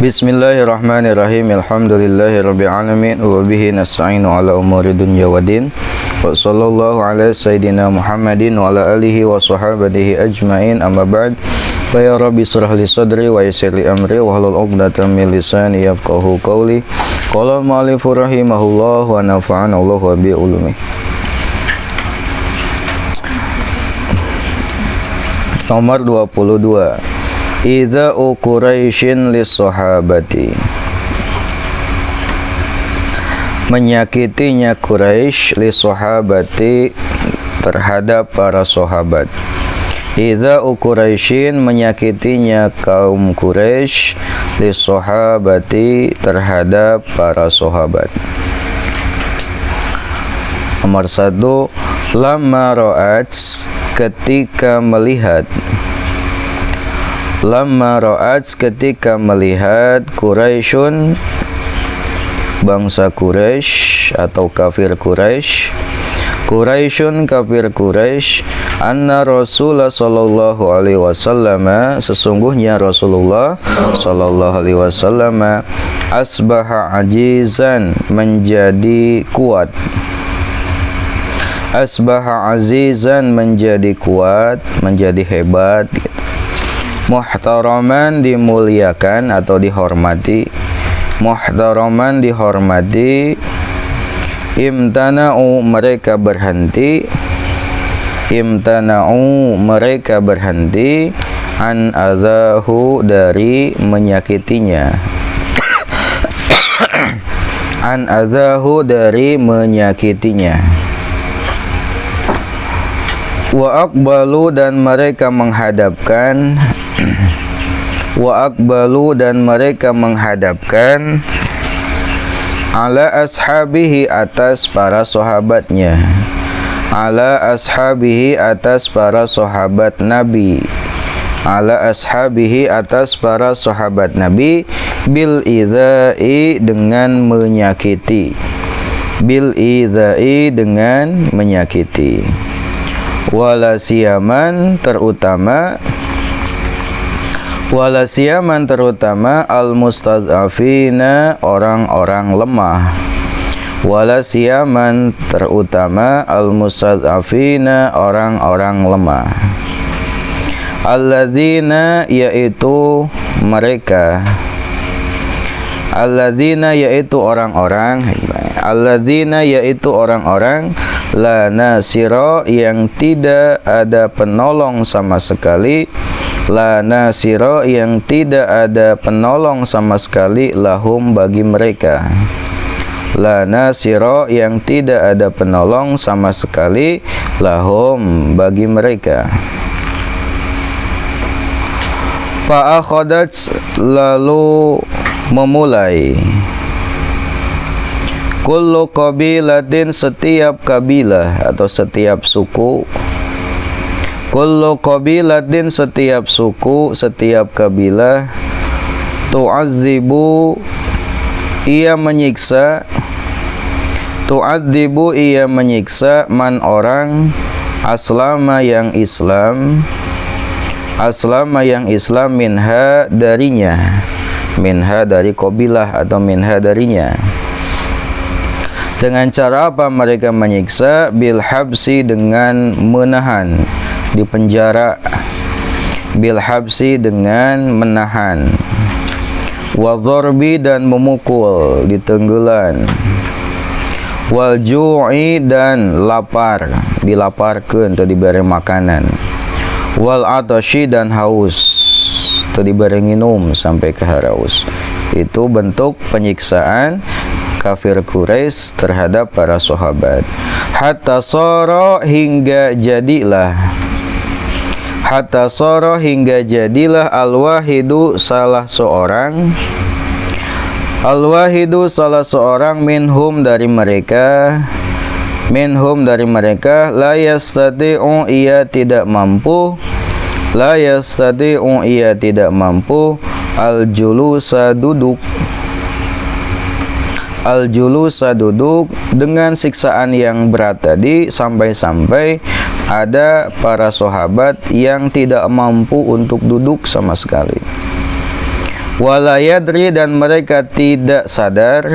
Bismillahirrahmanirrahim. Alhamdulillahirabbil alamin wa bihi nasta'inu ala umuri dunya waddin. Wa sallallahu ala sayyidina Muhammadin wa ala alihi wa sahbihi ajmain. Amma ba'd. Fa ya rabbi shrah li sadri wa yassir li amri wa hlul 'uqdatam min lisani yafqahu qawli. Qala al-mu'allif rahimahullah wa nafa'ana Allahu bi ulumi. Nomor 22. Idza'u Quraisyin lis-sahabati, menyakitinya Quraisy lis-sahabati terhadap para sahabat. Idza'u Quraisyin, menyakitinya kaum Quraisy lis-sahabati terhadap para sahabat. Nomor 1. Lamma ra'at, ketika melihat. Lamma ra'at, ketika melihat Quraisyun, bangsa Quraisy atau kafir Quraisy, Quraisyun kafir Quraisy, anna Rasulullah sallallahu alaihi wasallam, sesungguhnya Rasulullah sallallahu alaihi wasallam, asbaha ajizan, menjadi kuat. Asbaha azizan, menjadi kuat, menjadi hebat gitu. Muhtaraman, dimuliakan atau dihormati. Muhtaraman, dihormati. Imtana'u, mereka berhenti. Imtana'u, mereka berhenti. An azahu, dari menyakitinya. An azahu, dari menyakitinya. Wa aqbalu, dan mereka menghadapkan. Wa aqbalu, dan mereka menghadapkan. Ala ashabihi, atas para sahabatnya. Ala ashabihi, atas para sahabat Nabi. Ala ashabihi, atas para sahabat Nabi. Bil idza'i, dengan menyakiti. Bil idza'i, dengan menyakiti. Wala siyaman, terutama. Wala siyaman, terutama al-mustad'afina, orang-orang lemah. Wala siyaman, terutama al-mustad'afina, orang-orang lemah. Alladzina, yaitu mereka. Alladzina, yaitu orang-orang. Alladzina, yaitu orang-orang. La nasira, yang tidak ada penolong sama sekali. La nasira, yang tidak ada penolong sama sekali. Lahum, bagi mereka. La nasira, yang tidak ada penolong sama sekali. Lahum, bagi mereka. Fa'akhadat, lalu memulai. Kullu qabilatin, setiap kabilah atau setiap suku. Kullu qabilatin, setiap suku, setiap kabilah. Tu'azzibu, ia menyiksa. Tu'adzibu, ia menyiksa. Man, orang. Aslama, yang Islam. Aslama, yang Islam. Minha, darinya. Minha, dari qabilah atau minha, darinya. Dengan cara apa mereka menyiksa? Bil habsi, dengan menahan, di penjara. Bil habsi, dengan menahan. Wa dharbi, dan memukul, ditenggelan. Wal ju'i, dan lapar, dilaparkan atau diberi makanan. Wal atashi, dan haus atau diberi minum sampai keharaus. Itu bentuk penyiksaan kafir Quraisy terhadap para sahabat. Hatta sara, hingga jadilah. Hatta sara, hingga jadilah. Al-wahidu, salah seorang. Al-wahidu, salah seorang. Minhum, dari mereka. Minhum, dari mereka. La yastati'u, ia tidak mampu. La yastati'u, ia tidak mampu. Al-julusa, duduk. Al-julusa, duduk, dengan siksaan yang berat tadi, sampai-sampai ada para sahabat yang tidak mampu untuk duduk sama sekali. Wala yadri dan mereka tidak sadar,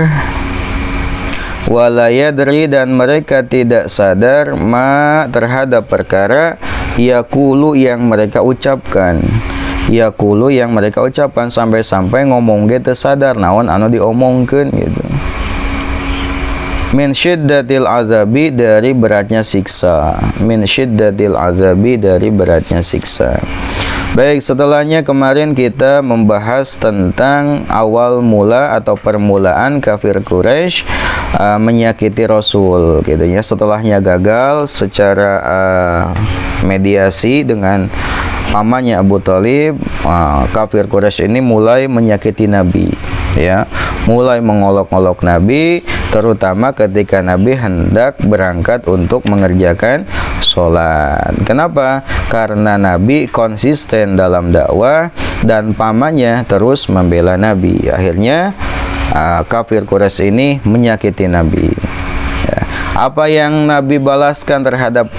wala yadri dan mereka tidak sadar ma terhadap perkara yaqulu yang mereka ucapkan. Yaqulu yang mereka ucapkan sampai-sampai ngomong gitu sadar naon anu diomongkeun gitu. Min syiddatil azabi dari beratnya siksa. Min syiddatil azabi dari beratnya siksa. Baik, setelahnya kemarin kita membahas tentang awal mula atau permulaan kafir Quraisy menyakiti Rasul gitu ya. Setelahnya gagal secara mediasi dengan pamannya Abu Thalib, kafir Quraisy ini mulai menyakiti Nabi ya, mulai mengolok-olok Nabi, terutama ketika Nabi hendak berangkat untuk mengerjakan sholat. Kenapa? Karena Nabi konsisten dalam dakwah dan pamannya terus membela Nabi. Akhirnya kafir Quraisy ini menyakiti Nabi ya. Apa yang Nabi balaskan terhadap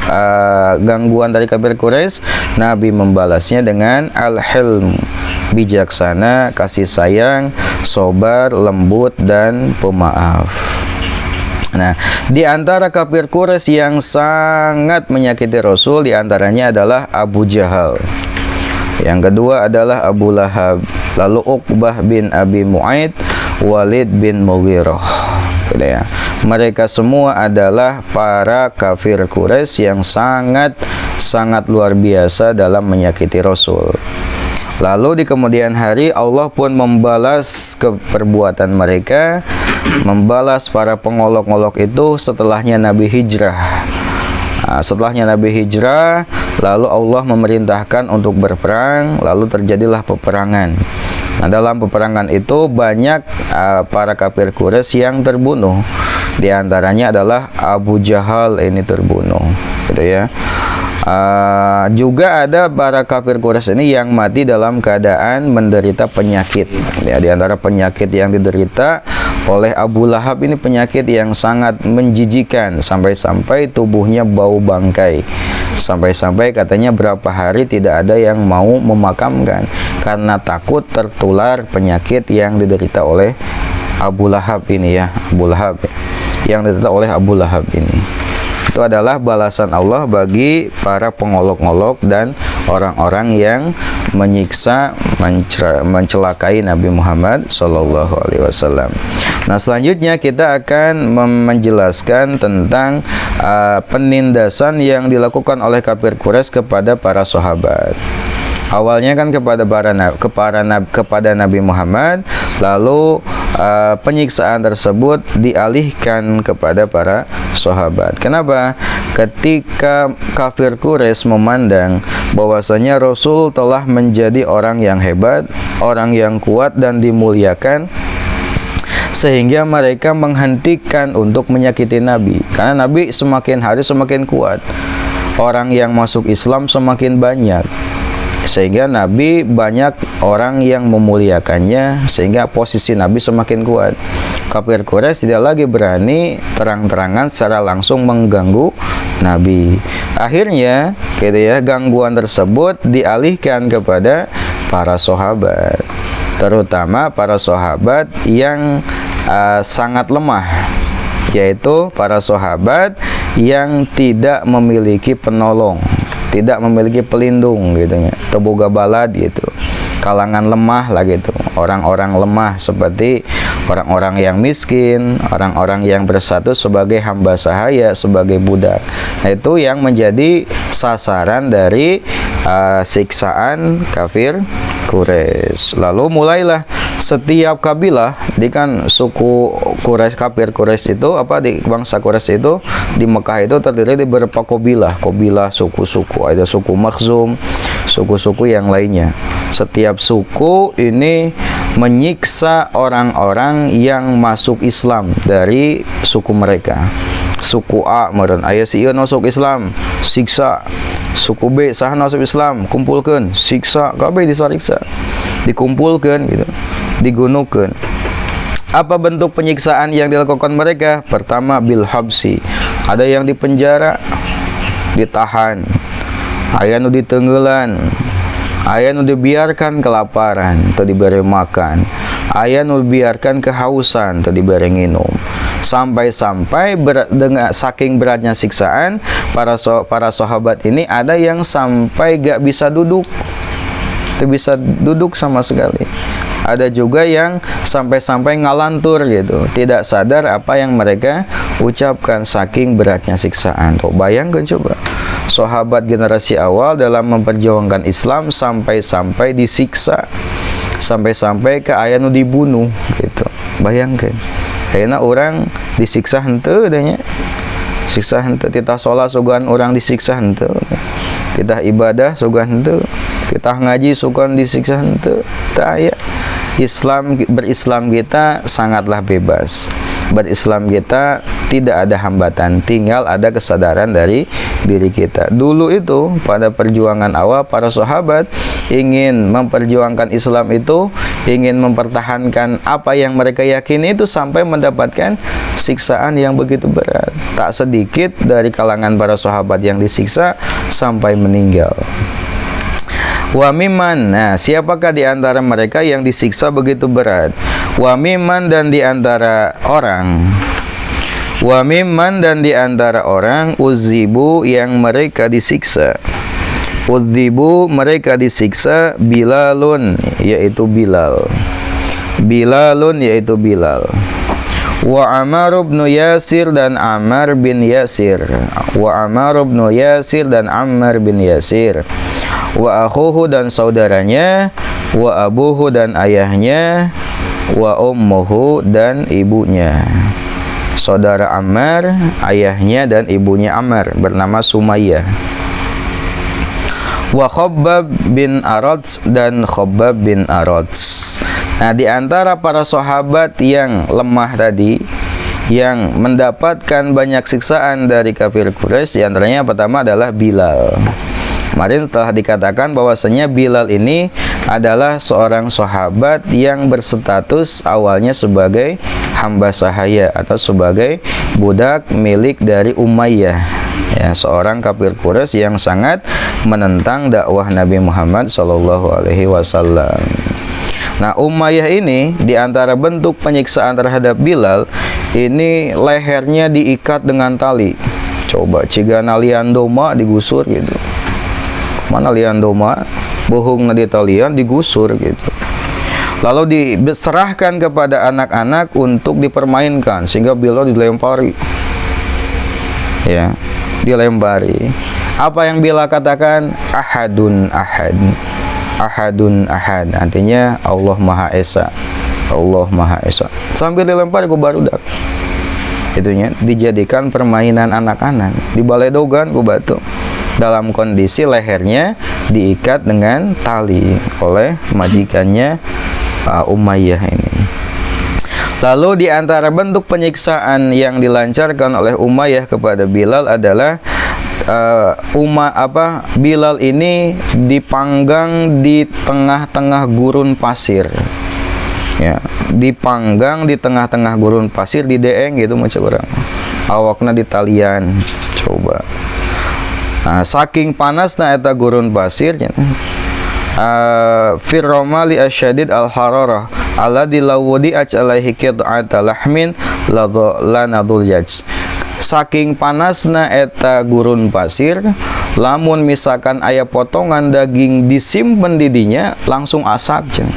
gangguan dari kafir Quraisy? Nabi membalasnya dengan al-hilm, bijaksana, kasih sayang, sabar, lembut, dan pemaaf. Nah, di antara kafir Quraisy yang sangat menyakiti Rasul, di antaranya adalah Abu Jahal. Yang kedua adalah Abu Lahab, lalu Uqbah bin Abi Mu'aid, Walid bin Mughirah. Gitu ya. Mereka semua adalah para kafir Quraisy yang sangat luar biasa dalam menyakiti Rasul. Lalu di kemudian hari Allah pun membalas perbuatan mereka, membalas para pengolok-olok itu setelahnya Nabi hijrah. Setelahnya Nabi hijrah, lalu Allah memerintahkan untuk berperang, lalu terjadilah peperangan. Nah, dalam peperangan itu banyak para kafir Quraisy yang terbunuh. Di antaranya adalah Abu Jahal ini terbunuh, gitu ya. Juga ada para kafir Quraisy ini yang mati dalam keadaan menderita penyakit. Ya, di antara penyakit yang diderita oleh Abu Lahab ini penyakit yang sangat menjijikan, sampai-sampai tubuhnya bau bangkai. Sampai-sampai katanya berapa hari tidak ada yang mau memakamkan karena takut tertular penyakit yang diderita oleh Abu Lahab ini ya, Abu Lahab yang diderita oleh Abu Lahab ini. Itu adalah balasan Allah bagi para pengolok-olok dan orang-orang yang menyiksa, mencelakai Nabi Muhammad SAW. Nah, selanjutnya kita akan menjelaskan tentang penindasan yang dilakukan oleh kafir Quraisy kepada para sahabat. Awalnya kan kepada Nabi Muhammad, lalu penyiksaan tersebut dialihkan kepada para sahabat. Kenapa? Ketika kafir Quraisy memandang bahwasanya Rasul telah menjadi orang yang hebat, orang yang kuat dan dimuliakan, sehingga mereka menghentikan untuk menyakiti Nabi. Karena Nabi semakin hari semakin kuat, orang yang masuk Islam semakin banyak, sehingga Nabi banyak orang yang memuliakannya, sehingga posisi Nabi semakin kuat. Kafir Quraisy tidak lagi berani terang-terangan secara langsung mengganggu Nabi. Akhirnya, gitu ya, gangguan tersebut dialihkan kepada para sahabat, terutama para sahabat yang sangat lemah, yaitu para sahabat yang tidak memiliki penolong, tidak memiliki pelindung gitu ya, teboga balad gitu, kalangan lemah lah gitu, orang-orang lemah seperti orang-orang yang miskin, orang-orang yang bersatu sebagai hamba sahaya, sebagai budak. Nah, itu yang menjadi sasaran dari siksaan kafir Quraisy. Lalu mulailah setiap kabilah, di kan suku Quraisy, kafir Quraisy itu di bangsa Quraisy itu di Mekah itu terdiri dari beberapa kabilah, suku-suku, ada suku Makhzum, suku-suku yang lainnya. Setiap suku ini menyiksa orang-orang yang masuk Islam dari suku mereka. Suku A meureun aya si ieu masuk Islam, siksa. Suku B saha masuk Islam, kumpulkeun, siksa, kabeh disariksa, dikumpulkeun gitu, digunukeun. Apa bentuk penyiksaan yang dilakukan mereka? Pertama, bil habsi, ada yang dipenjara, ditahan, aya nu ditenggelan, aya nu dibiarkan kelaparan teu diberi makan, aya nu dibiarkan kehausan teu diberi minum. Sampai-sampai dengan saking beratnya siksaan, para sahabat ini ada yang sampai gak bisa duduk, tidak bisa duduk sama sekali. Ada juga yang sampai-sampai ngalantur gitu, tidak sadar apa yang mereka ucapkan saking beratnya siksaan. Tuh, bayangkan coba, sahabat generasi awal dalam memperjuangkan Islam sampai-sampai disiksa, sampai-sampai ke aya nu dibunuh gitu. Bayangkan. Ayeuna orang disiksa henteu adanya. Siksa henteu, titah sholat sugan orang disiksa henteu. Titah ibadah sugan henteu. Titah ngaji sugan disiksa henteu. Teu aya. Berislam kita sangatlah bebas. Berislam kita tidak ada hambatan, tinggal ada kesadaran dari diri kita. Dulu itu pada perjuangan awal para sahabat ingin memperjuangkan Islam itu, ingin mempertahankan apa yang mereka yakini itu sampai mendapatkan siksaan yang begitu berat. Tak sedikit dari kalangan para sahabat yang disiksa sampai meninggal. Wa mimman, nah siapakah di antara mereka yang disiksa begitu berat? Wa mimman, dan di antara orang, wa mimman, dan di antara orang uzibu yang mereka disiksa. Uzibu mereka disiksa Bilalun, yaitu Bilal. Bilalun, yaitu Bilal. Wa Ammar bin Yasir, dan Ammar bin Yasir. Wa Ammar bin Yasir, dan Ammar bin Yasir. Wa akhuhu, dan saudaranya. Wa abuhu, dan ayahnya. Wa ummuhu, dan ibunya. Saudara Ammar, ayahnya dan ibunya Ammar bernama Sumayyah. Wa Khabbab bin Arad, dan Khabbab bin Arad. Nah, di antara para sahabat yang lemah tadi, yang mendapatkan banyak siksaan dari kafir Quraisy, di antaranya pertama adalah Bilal. Kemarin telah dikatakan bahwasanya Bilal ini adalah seorang sahabat yang berstatus awalnya sebagai hamba sahaya atau sebagai budak milik dari Umayyah, ya, seorang kafir Quraisy yang sangat menentang dakwah Nabi Muhammad SAW. Nah, Umayyah ini di antara bentuk penyiksaan terhadap Bilal ini, lehernya diikat dengan tali. Coba cigana lian doma digusur gitu. Mana lian doma, bohong di talian digusur gitu. Lalu diserahkan kepada anak-anak untuk dipermainkan sehingga Bilal dilempari. Ya, dilempari. Apa yang Bilal katakan? Ahadun ahad. Ahadun ahad. Artinya Allah Maha Esa. Allah Maha Esa. Sambil dilempari ku barudak. Itunya dijadikan permainan anak-anak, dibaledogan ku batu. Dalam kondisi lehernya diikat dengan tali oleh majikannya Umayyah ini. Lalu di antara bentuk penyiksaan yang dilancarkan oleh Umayyah kepada Bilal adalah Bilal ini dipanggang di tengah-tengah gurun pasir. Ya, dipanggang di tengah-tengah gurun pasir, di deeng gitu macam orang. Awakna di talian. Coba. Nah, saking panasna eta gurun pasirnya. Firroma li asyadid al-hararah alladzi lawudi alaihi qit'ata lahmin lanadul yaj. Saking panasna eta gurun pasir, lamun misalkan aya potongan daging disimpen di dinya langsung asak cenah.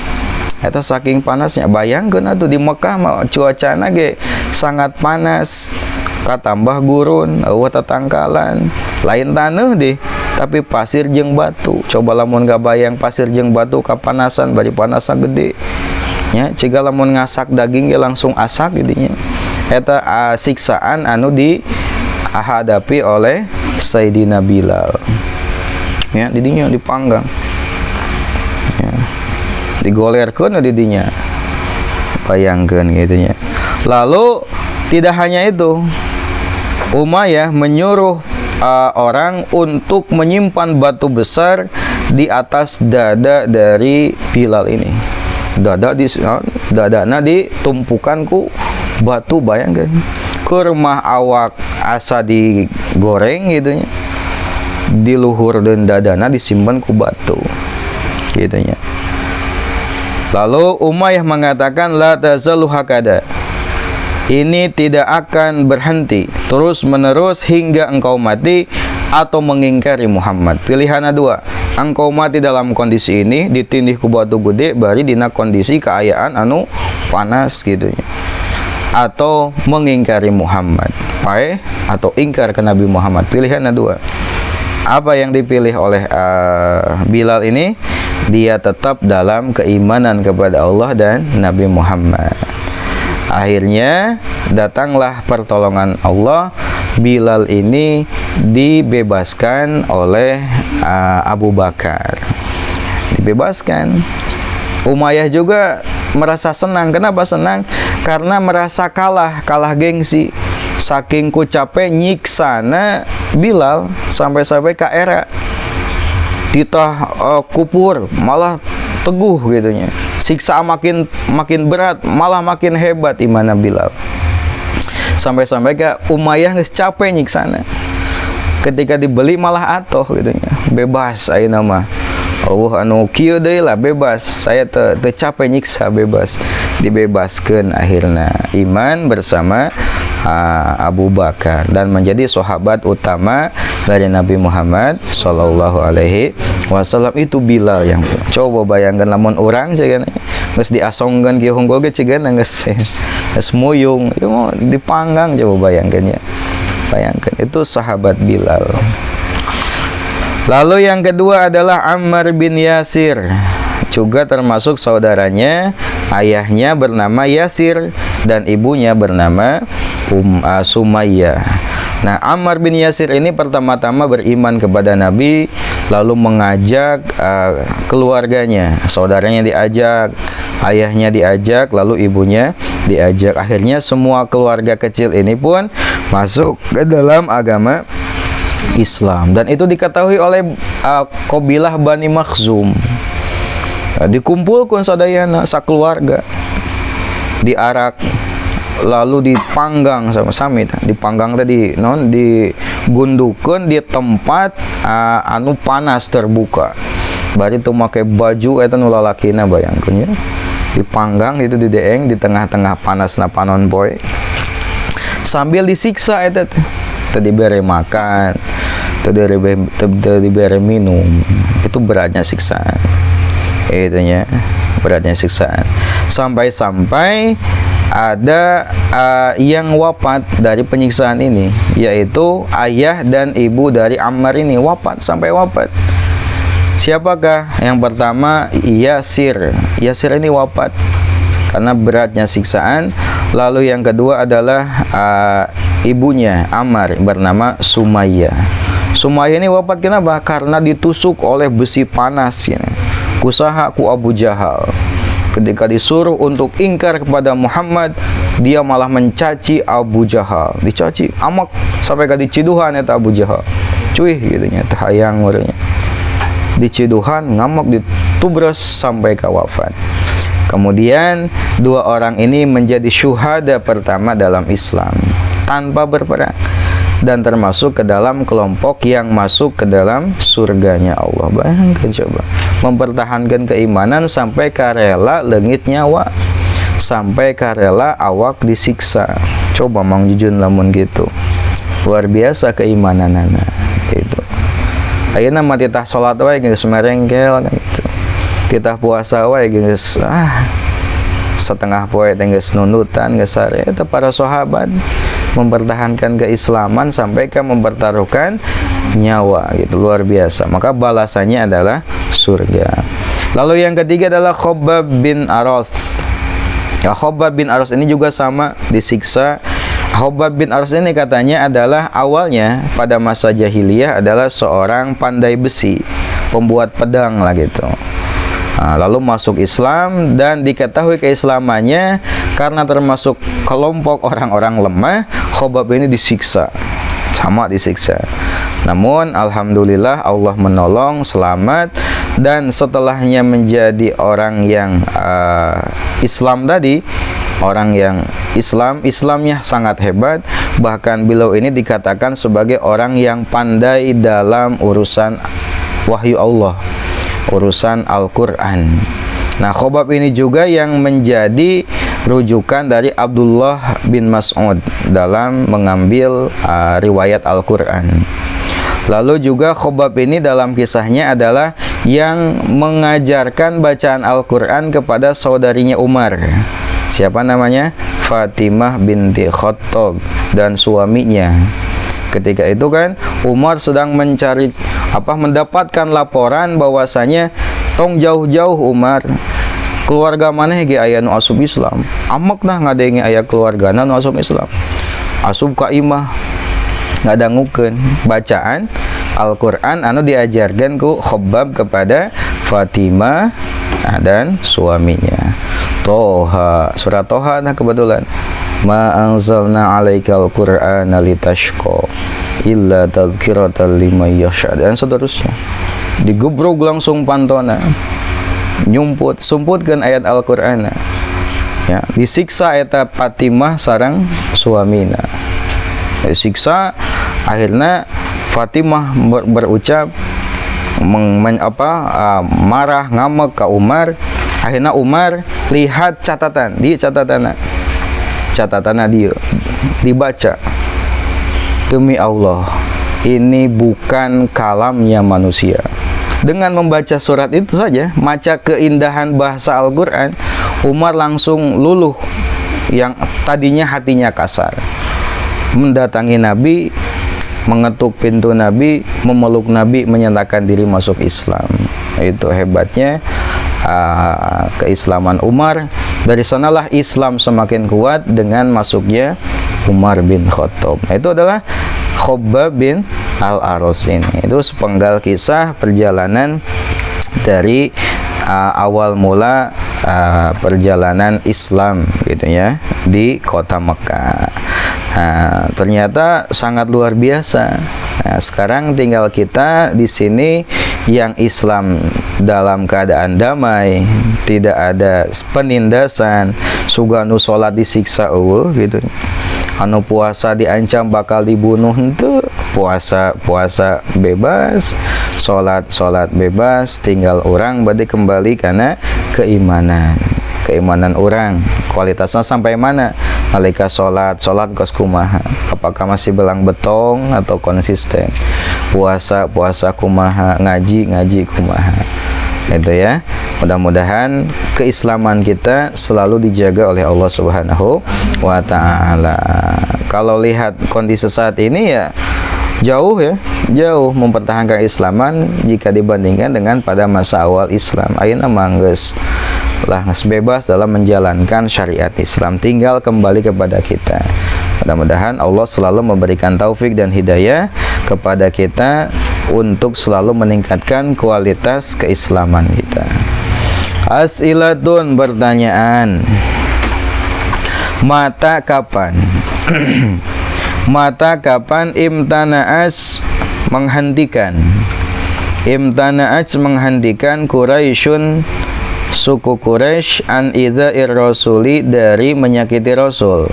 Eta saking panasnya. Bayangkeun atuh di Mekah mah cuacana ge sangat panas, katambah gurun, eueuh tatangkalan, lain taneuh deh, tapi pasir jeung batu. Coba lamun gabayang pasir jeung batu kapanasan, bari panasna gede. Nya, ciga lamun ngasak daging ge langsung asak didinya. Eta siksaan anu dihadapi oleh Sayyidina Bilal. Ya, didinya dipanggang. Ya. Digolerkeun didinya. Bayangkeun gitunya. Lalu tidak hanya itu, Umayyah menyuruh orang untuk menyimpan batu besar di atas dada dari Bilal ini. Dadana ditumpukan ku batu, bayangkan. Kurmah awak asa digoreng gitunya. Di luhur dan dadana disimpan ku batu. gitunya. Lalu Umayyah mengatakan la tazalu hakada, ini tidak akan berhenti terus menerus hingga engkau mati atau mengingkari Muhammad. Pilihannya dua, engkau mati dalam kondisi ini ditindih ku batu gede bari dina kondisi keayaan anu panas gitunya, atau mengingkari Muhammad atau ingkar ke Nabi Muhammad. Pilihannya dua. Apa yang dipilih oleh Bilal ini? Dia tetap dalam keimanan kepada Allah dan Nabi Muhammad. Akhirnya datanglah pertolongan Allah. Bilal ini dibebaskan oleh Abu Bakar. Dibebaskan. Umayyah juga merasa senang. Kenapa senang? Karena merasa kalah gengsi. Saking ku capek nyiksana Bilal sampai-sampai ke era ditah kupur malah teguh gitunya. Siksa makin berat, malah makin hebat imana Bilal. Sampai-sampai ke Umayyah geus capek nyiksana. Ketika dibeli malah atoh gitunya. Bebas ayeuna mah. Allah anu kieu deui lah bebas. Saya teu capek nyiksa, bebas. Dibebaskeun akhirna iman bersama Abu Bakar dan menjadi sahabat utama dari Nabi Muhammad sallallahu alaihi wasallam. Itu Bilal yang coba bayangkan lamun orang cegan geus diasongkeun kieu hungkul ge cegan geus muyung dipanggang, coba bayangkan ya. Bayangkan itu sahabat Bilal. Lalu yang kedua adalah Ammar bin Yasir, juga termasuk saudaranya. Ayahnya bernama Yasir dan ibunya bernama Sumayyah. Nah, Ammar bin Yasir ini pertama-tama beriman kepada Nabi, lalu mengajak keluarganya, saudaranya diajak, ayahnya diajak, lalu ibunya diajak. Akhirnya semua keluarga kecil ini pun masuk ke dalam agama Islam, dan itu diketahui oleh Qabilah Bani Makhzum. Dikumpulkan sadayana sakeluarga, diarak, lalu dipanggang sama-sama. Dipanggang tadi digundukeun di tempat anu panas terbuka. Bari teu make baju eta nu lalakina, bayangkeun ya. Dipanggang itu dideeng di tengah-tengah panasna panon poe. Sambil disiksa eta teu dibere makan, teu dibere minum. Itu beratnya siksaan. Itunya beratnya siksaan. Sampai-sampai ada yang wafat dari penyiksaan ini, yaitu ayah dan ibu dari Ammar ini wafat, sampai wafat. Siapakah? Yang pertama Yasir. Yasir ini wafat karena beratnya siksaan. Lalu yang kedua adalah ibunya Ammar bernama Sumayyah. Sumayyah ini wafat kenapa? Karena ditusuk oleh besi panas ya. Kusaha ku Abu Jahal. Ketika disuruh untuk ingkar kepada Muhammad, dia malah mencaci Abu Jahal. Dicaci amak sampai ke diciduhan eta Abu Jahal. Cuih gitu nya, teu hayang urangnya. Diciduhan, ngamak, ditubros sampai ke wafat. Kemudian dua orang ini menjadi syuhada pertama dalam Islam tanpa berperang, dan termasuk ke dalam kelompok yang masuk ke dalam surganya Allah. Bayangkan coba, mempertahankan keimanan sampai karela leungit nyawa, sampai karela awak disiksa. Coba mang jujun lamun gitu, luar biasa keimananana itu. Ayeuna mah titah salat wae geus merengkel kan gitu, titah puasa wae geus setengah poe teh geus nunutan geus sare. Eta para sahabat mempertahankan keislaman sampai ke mempertaruhkan nyawa gitu, luar biasa. Maka balasannya adalah surga. Lalu yang ketiga adalah Khabbab bin Aras. Ya, Khabbab bin Aras ini juga sama disiksa. Khabbab bin Aras ini katanya adalah awalnya pada masa jahiliyah adalah seorang pandai besi, pembuat pedang lah gitu. Lalu masuk Islam dan diketahui keislamannya karena termasuk kelompok orang-orang lemah. Khabbab ini disiksa, sama disiksa. Namun alhamdulillah Allah menolong, selamat, dan setelahnya menjadi orang yang Islam tadi, orang yang Islamnya sangat hebat. Bahkan beliau ini dikatakan sebagai orang yang pandai dalam urusan wahyu Allah. urusan Al-Quran. Nah, Khobab ini juga yang menjadi rujukan dari Abdullah bin Mas'ud dalam mengambil riwayat Al-Quran. Lalu juga Khobab ini dalam kisahnya adalah yang mengajarkan bacaan Al-Quran kepada saudarinya Umar. Siapa namanya? Fatimah binti Khattab dan suaminya. Ketika itu kan Umar sedang mendapatkan laporan bahwasanya tong jauh-jauh Umar keluarga maneh ge aya nu asup Islam. Amek nah ngadenge aya keluargana nu asup Islam. Asup ka imah ngadangukeun bacaan Al-Quran anu diajarkan ku Khobab kepada Fatimah dan suaminya. Toha, surat Toha nah kebetulan. Ma anzalna 'alaikal Qur'ana litashqa illa tadhkiratan liman yakhsha dan seterusnya. Digebrog langsung pantona. Sumputkeun ayat Al-Qur'an. Ya, disiksa eta Fatimah sareng suamina. Disiksa akhirnya Fatimah berucap marah ngamek ke Umar. Akhirnya Umar lihat catatan di catatanna dia dibaca, demi Allah ini bukan kalamnya manusia. Dengan membaca surat itu saja, maca keindahan bahasa Al-Quran, Umar langsung luluh yang tadinya hatinya kasar, mendatangi Nabi, mengetuk pintu Nabi, memeluk Nabi, menyatakan diri masuk Islam. Itu hebatnya keislaman Umar. Dari sanalah Islam semakin kuat dengan masuknya Umar bin Khattab. Itu adalah Khobab bin Al-Aros ini. Itu sepenggal kisah perjalanan dari awal mula perjalanan Islam gitu ya di kota Mekah. Ternyata sangat luar biasa. Sekarang tinggal kita di sini yang Islam dalam keadaan damai, tidak ada penindasan, suganu salat disiksa gitu. Anu puasa diancam bakal dibunuh, itu puasa bebas, salat bebas, tinggal orang berarti kembali karena keimanan orang. Kualitasnya sampai mana? Nalika salat kos kumaha? Apakah masih belang betong atau konsisten? Puasa kumaha, ngaji kumaha. Itu ya. Mudah-mudahan keislaman kita selalu dijaga oleh Allah Subhanahu wa taala. Kalau lihat kondisi saat ini ya jauh mempertahankan keislaman jika dibandingkan dengan pada masa awal Islam. Ayeuna manggeus bebas dalam menjalankan syariat Islam, tinggal kembali kepada kita. Mudah-mudahan Allah selalu memberikan taufik dan hidayah kepada kita untuk selalu meningkatkan kualitas keislaman kita. As'ilatun, pertanyaan. Mata kapan imtana'as menghentikan Quraisyun, suku Quraisy, an idza'ir rasuli, dari menyakiti Rasul.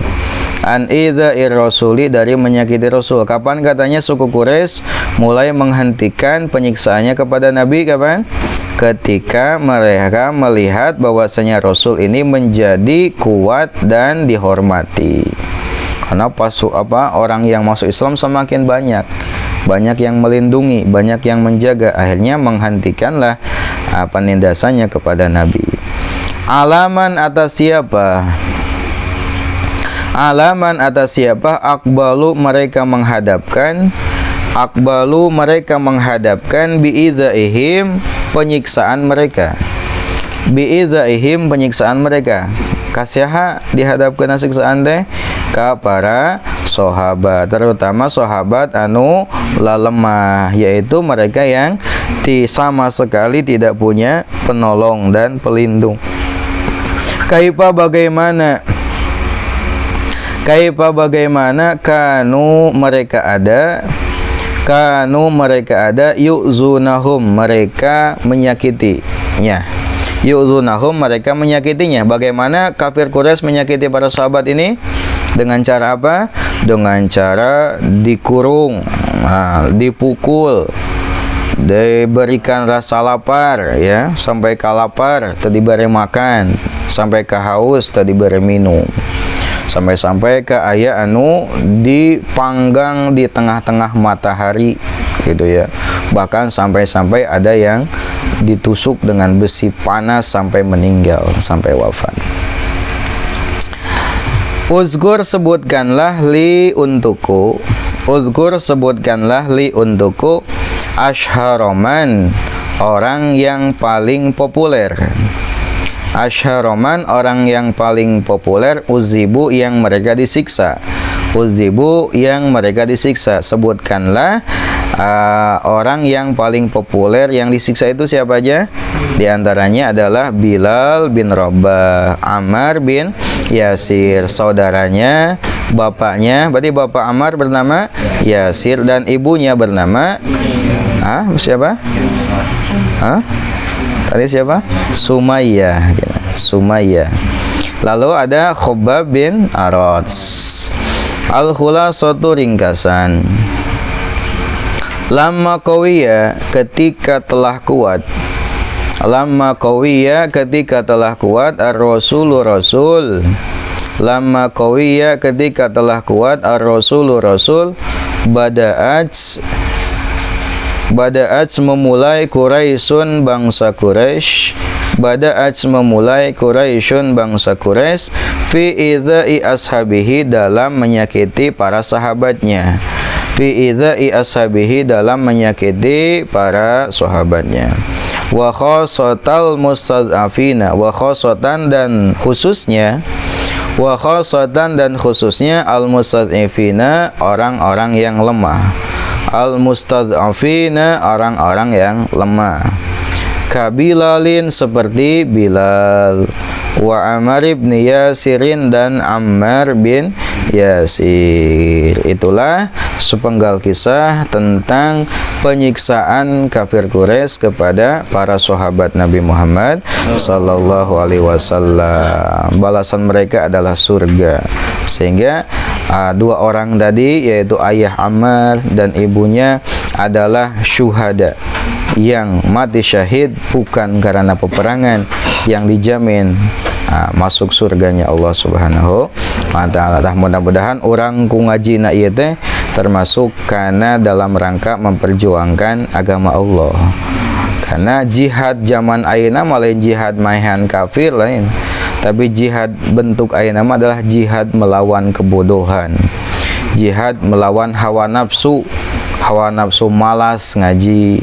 Dari menyakiti Rasul. Kapan katanya suku Quraisy mulai menghentikan penyiksaannya kepada Nabi? Kapan? Ketika mereka melihat bahwasanya Rasul ini menjadi kuat dan dihormati. Karena orang yang masuk Islam semakin banyak yang melindungi, banyak yang menjaga. Akhirnya menghentikanlah penindasannya kepada Nabi. Alaman atas siapa? Akbalu mereka menghadapkan biidzaihim, penyiksaan mereka. Kasiha dihadapkeun siksaan teh ka para sahabat, terutama sahabat anu lalemah, yaitu mereka yang sama sekali tidak punya penolong dan pelindung. Kaifa bagaimana kanu mereka ada yu'zunahum, mereka menyakitinya. Mereka menyakitinya. Bagaimana kafir Quraisy menyakiti para sahabat ini? Dengan cara apa? Dengan cara dikurung, dipukul, diberikan rasa lapar ya, sampai kalapar tadi diberi makan, sampai ke haus tadi diberi minum, sampai-sampai ke aya anu dipanggang di tengah-tengah matahari gitu ya. Bahkan sampai-sampai ada yang ditusuk dengan besi panas sampai meninggal, sampai wafat. Uzgur sebutkanlah li untukku, uzgur sebutkanlah li untukku asyharoman orang yang paling populer. Asyharoman orang yang paling populer, uzibu yang mereka disiksa, uzibu yang mereka disiksa. Sebutkanlah orang yang paling populer yang disiksa itu siapa aja? Di antaranya adalah Bilal bin Rabah, Ammar bin Yasir, saudaranya, bapaknya, berarti bapak Ammar bernama Yasir dan ibunya bernama siapa? Tadi siapa? Sumayyah, Sumayyah. Lalu ada Khubbab bin Arad. Al-khulasatu ringkasan. Lamma qawiya ketika telah kuat, lamma qawiya ketika telah kuat ar-rasulu rasul, lamma qawiya ketika telah kuat ar-rasulu rasul, bada'at memulai Quraisyun bangsa Quraisy, bada'at memulai Quraisyun bangsa Quraisy fi idza'i ashabihi dalam menyakiti para sahabatnya, fi idza'i ashabihi dalam menyakiti para sahabatnya. Wa khassatal mustad'afina, wa khassatan dan khususnya, wa khassatan dan khususnya al mustad'afina orang-orang yang lemah, al mustad'afina orang-orang yang lemah. Kabilalin seperti Bilal, wa Ammar bin Yasirin dan Ammar bin Yasir. Itulah sepenggal kisah tentang penyiksaan kafir Quraisy kepada para sahabat Nabi Muhammad sallallahu alaihi wasallam. Balasan mereka adalah surga. Sehingga dua orang tadi, yaitu ayah Ammar dan ibunya, adalah syuhada yang mati syahid bukan karena peperangan, yang dijamin masuk surganya Allah Subhanahu wa taala. Mudah-mudahan orang ku ngajina ieu teh termasuk karena dalam rangka memperjuangkan agama Allah. Karena jihad zaman ayeuna mah lain jihad maehan kafir lain, tapi jihad bentuk ayeuna mah adalah jihad melawan kebodohan, jihad melawan hawa nafsu malas ngaji,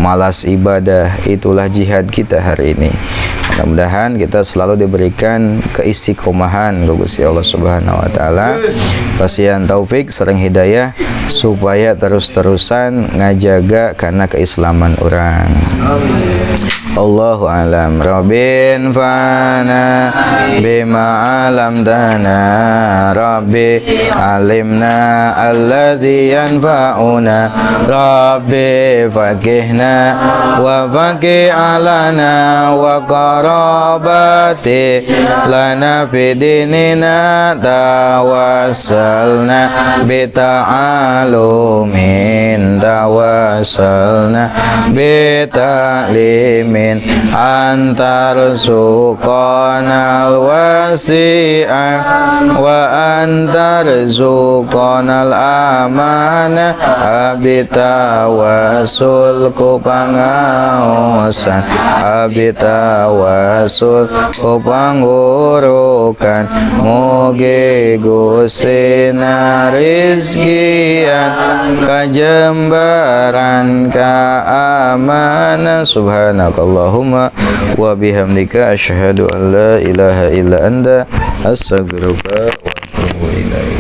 malas ibadah. Itulah jihad kita hari ini. Mudah-mudahan kita selalu diberikan keistiqomahan Gusti Allah Subhanahu wa taala, pasian taufik sareng hidayah supaya terus-terusan ngajaga karena keislaman orang. Allahu alam. Rabbin fana bima alamtana, Rabbi alimna alladhi yanfa'una, Rabbi faqihna wa faqih alana wa qarabati lana fi dinina tawassalna bita'alumin, tawassalna bita'limin antar suqanal wasi'ah wa antar suqanal amanah abitawasul ku pangaosan, abitawasul ku pangurukan, mugi Gustina rizkian kajembaran keamanan. Subhanakallahumma wa bihamdika asyhadu an la ilaha illa anta astaghfiruka wa atubu ilaik.